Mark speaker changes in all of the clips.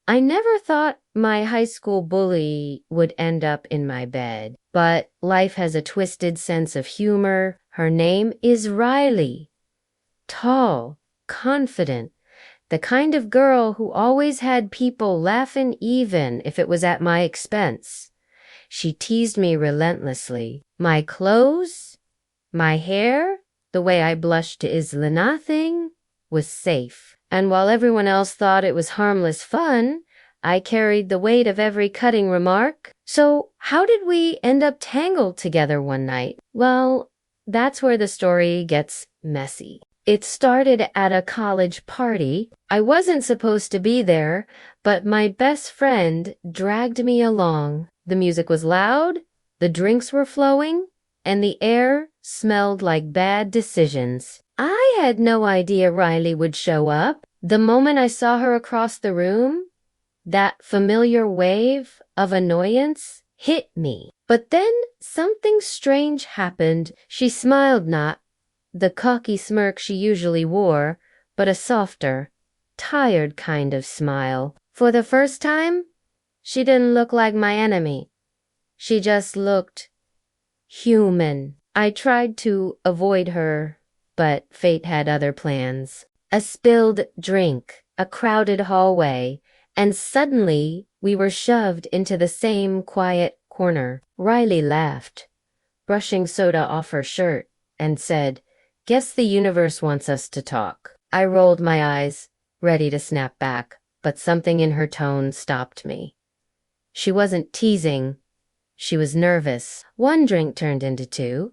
Speaker 1: I never thought my high school bully would end up in my bed, but life has a twisted sense of humor. Her name is Riley. Tall, confident, the kind of girl who always had people laughing even if it was at my expense. She teased me relentlessly. My clothes, my hair, the way I blushed is nothing, was safe. And while everyone else thought it was harmless fun, I carried the weight of every cutting remark. So how did we end up tangled together one night? Well, that's where the story gets messy. It started at a college party. I wasn't supposed to be there, but my best friend dragged me along. The music was loud, the drinks were flowing, and the air smelled like bad decisions. I had no idea Riley would show up. The moment I saw her across the room, that familiar wave of annoyance hit me. But then something strange happened. She smiled, not the cocky smirk she usually wore, but a softer, tired kind of smile. For the first time, she didn't look like my enemy. She just looked human. I tried to avoid her, but fate had other plans. A spilled drink, a crowded hallway, and suddenly we were shoved into the same quiet corner. Riley laughed, brushing soda off her shirt, and said, "Guess the universe wants us to talk." I rolled my eyes, ready to snap back, but something in her tone stopped me. She wasn't teasing. She was nervous. One drink turned into two,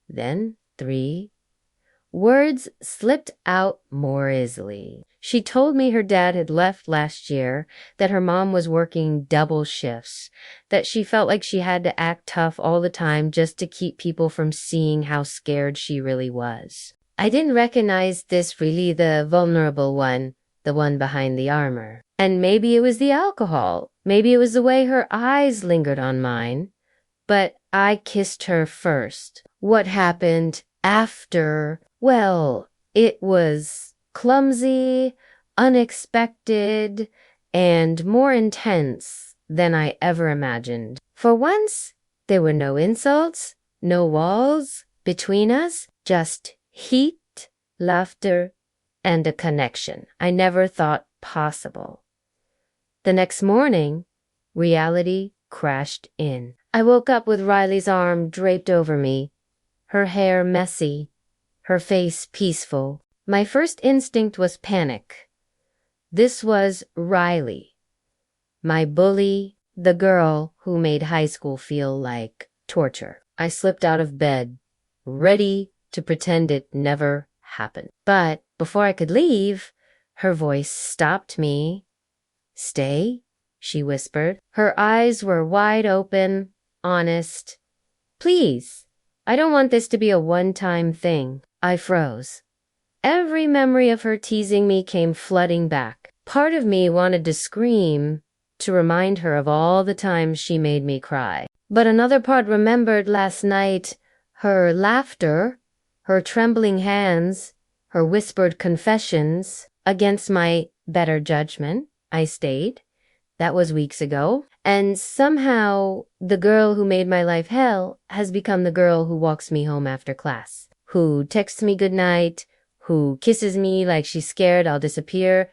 Speaker 1: then three. Words slipped out more easily. She told me her dad had left last year, that her mom was working double shifts, that she felt like she had to act tough all the time just to keep people from seeing how scared she really was. I didn't recognize this really the vulnerable one, the one behind the armor. And maybe it was the alcohol. Maybe it was the way her eyes lingered on mine. But I kissed her first. What happened after? Well, it was clumsy, unexpected, and more intense than I ever imagined. For once, there were no insults, no walls between us, just heat, laughter, and a connection I never thought possible. The next morning, reality crashed in. I woke up with Riley's arm draped over me, her hair messy, her face peaceful. My first instinct was panic. This was Riley, my bully, the girl who made high school feel like torture. I slipped out of bed, ready to pretend it never happened. But before I could leave, her voice stopped me. "Stay," she whispered. Her eyes were wide open, honest. "Please, I don't want this to be a one-time thing." I froze. Every memory of her teasing me came flooding back. Part of me wanted to scream, to remind her of all the times she made me cry. But another part remembered last night, her laughter, her trembling hands, her whispered confessions. Against my better judgment, I stayed. That was weeks ago. And somehow, the girl who made my life hell has become the girl who walks me home after class, who texts me goodnight, who kisses me like she's scared I'll disappear.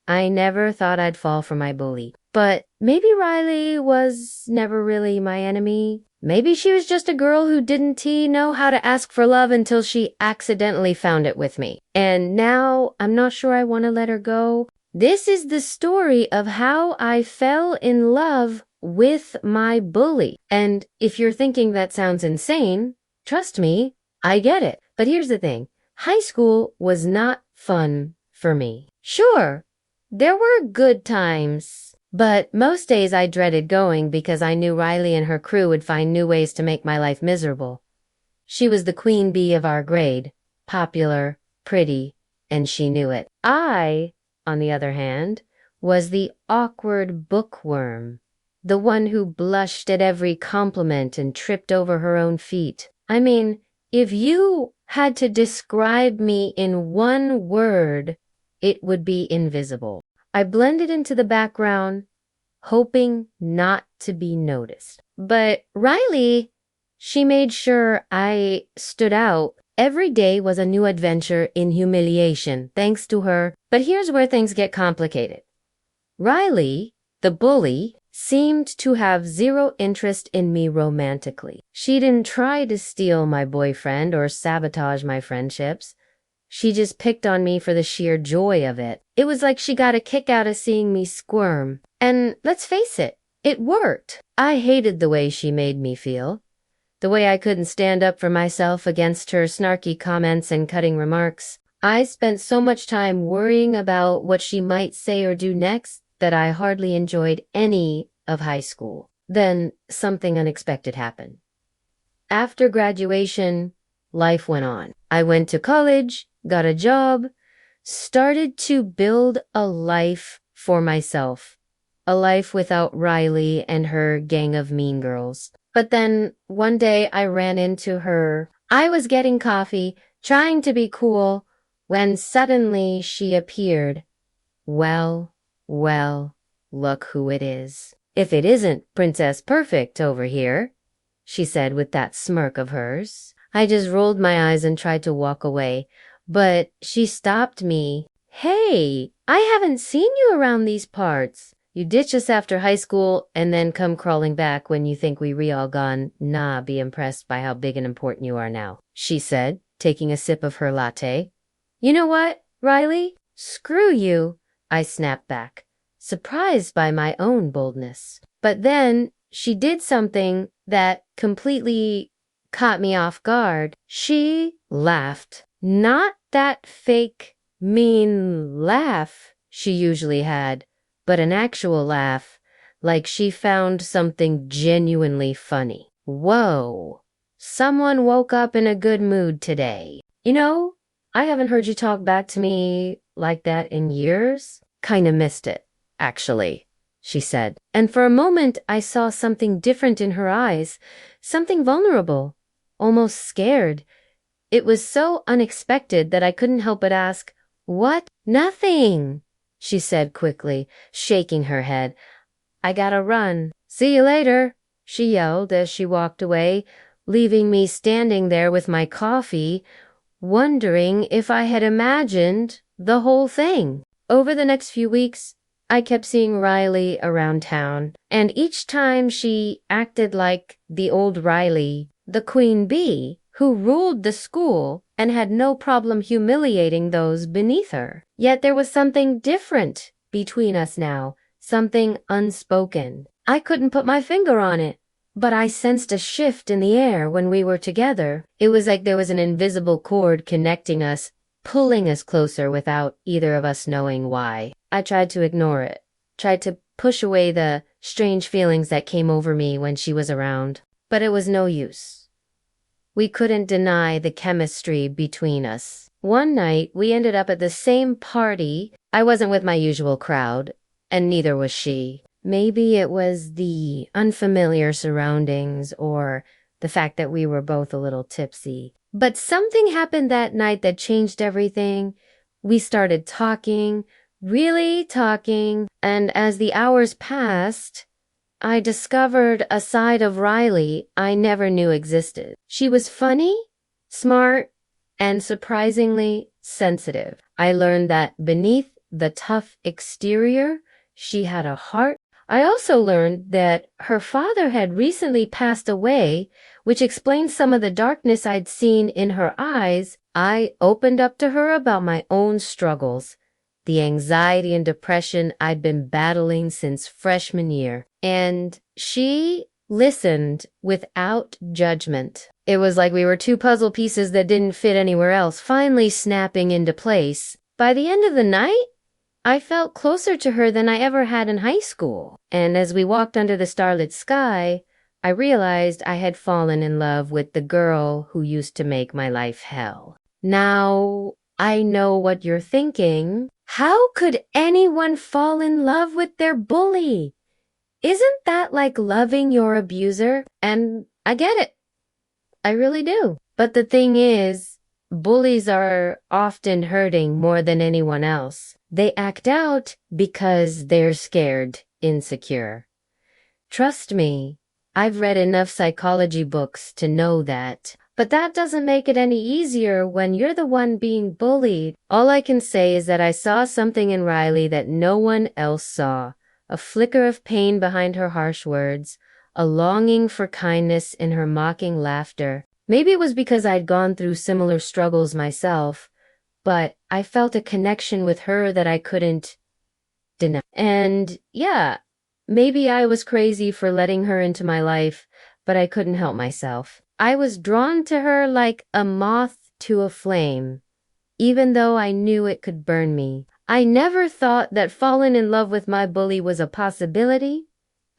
Speaker 1: I never thought I'd fall for my bully. But maybe Riley was never really my enemy. Maybe she was just a girl who didn't know how to ask for love until she accidentally found it with me. And now I'm not sure I want to let her go. This is the story of how I fell in love with my bully. And if you're thinking that sounds insane, trust me, I get it. But here's the thing. High school was not fun for me. Sure, there were good times, but most days I dreaded going because I knew Riley and her crew would find new ways to make my life miserable. She was the queen bee of our grade, popular, pretty, and she knew it. I, on the other hand, was the awkward bookworm, the one who blushed at every compliment and tripped over her own feet. I mean, if you had to describe me in one word, it would be invisible. I blended into the background, hoping not to be noticed. But Riley, she made sure I stood out. Every day was a new adventure in humiliation, thanks to her. But here's where things get complicated. Riley, the bully, seemed to have zero interest in me romantically. She didn't try to steal my boyfriend or sabotage my friendships. She just picked on me for the sheer joy of it. It was like she got a kick out of seeing me squirm. And let's face it, it worked. I hated the way she made me feel. The way I couldn't stand up for myself against her snarky comments and cutting remarks. I spent so much time worrying about what she might say or do next that I hardly enjoyed any of high school. Then something unexpected happened. After graduation, life went on. I went to college, got a job, started to build a life for myself. A life without Riley and her gang of mean girls. But then one day I ran into her. I was getting coffee, trying to be cool, when suddenly she appeared. Well, look who it is. If it isn't Princess Perfect over here, she said with that smirk of hers. I just rolled my eyes and tried to walk away, but she stopped me. Hey, I haven't seen you around these parts. You ditch us after high school and then come crawling back when you think we all gone. Nah, be impressed by how big and important you are now, she said, taking a sip of her latte. You know what, Riley? Screw you, I snapped back, surprised by my own boldness. But then she did something that completely caught me off guard. She laughed. Not that fake, mean laugh she usually had, but an actual laugh, like she found something genuinely funny. Whoa, someone woke up in a good mood today. You know, I haven't heard you talk back to me like that in years. Kinda missed it, actually, she said. And for a moment, I saw something different in her eyes, something vulnerable, almost scared. It was so unexpected that I couldn't help but ask, "What?" "Nothing," she said quickly, shaking her head. "I gotta run." "See you later," she yelled as she walked away, leaving me standing there with my coffee, wondering if I had imagined the whole thing. Over the next few weeks, I kept seeing Riley around town, and each time she acted like the old Riley, the queen bee, who ruled the school and had no problem humiliating those beneath her. Yet there was something different between us now, something unspoken. I couldn't put my finger on it, but I sensed a shift in the air when we were together. It was like there was an invisible cord connecting us, pulling us closer without either of us knowing why. I tried to ignore it, tried to push away the strange feelings that came over me when she was around, but it was no use. We couldn't deny the chemistry between us. One night, we ended up at the same party. I wasn't with my usual crowd, and neither was she. Maybe it was the unfamiliar surroundings or the fact that we were both a little tipsy. But something happened that night that changed everything. We started talking, really talking, and as the hours passed, I discovered a side of Riley I never knew existed. She was funny, smart, and surprisingly sensitive. I learned that beneath the tough exterior, she had a heart. I also learned that her father had recently passed away, which explained some of the darkness I'd seen in her eyes. I opened up to her about my own struggles, the anxiety and depression I'd been battling since freshman year. And she listened without judgment. It was like we were two puzzle pieces that didn't fit anywhere else, finally snapping into place. By the end of the night, I felt closer to her than I ever had in high school. And as we walked under the starlit sky, I realized I had fallen in love with the girl who used to make my life hell. Now, I know what you're thinking. How could anyone fall in love with their bully? Isn't that like loving your abuser? And I get it. I really do. But the thing is, bullies are often hurting more than anyone else. They act out because they're scared, insecure. Trust me, I've read enough psychology books to know that. But that doesn't make it any easier when you're the one being bullied. All I can say is that I saw something in Riley that no one else saw. A flicker of pain behind her harsh words, a longing for kindness in her mocking laughter. Maybe it was because I'd gone through similar struggles myself, but I felt a connection with her that I couldn't deny. And yeah, maybe I was crazy for letting her into my life, but I couldn't help myself. I was drawn to her like a moth to a flame, even though I knew it could burn me. I never thought that falling in love with my bully was a possibility,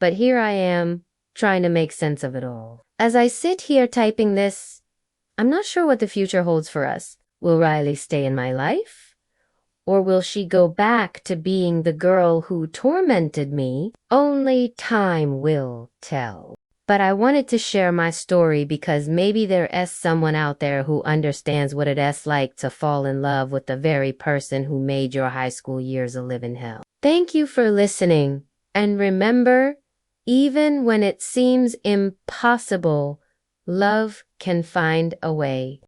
Speaker 1: but here I am, trying to make sense of it all. As I sit here typing this, I'm not sure what the future holds for us. Will Riley stay in my life? Or will she go back to being the girl who tormented me? Only time will tell. But I wanted to share my story because maybe there's someone out there who understands what it's like to fall in love with the very person who made your high school years a living hell. Thank you for listening. And remember, even when it seems impossible, love can find a way.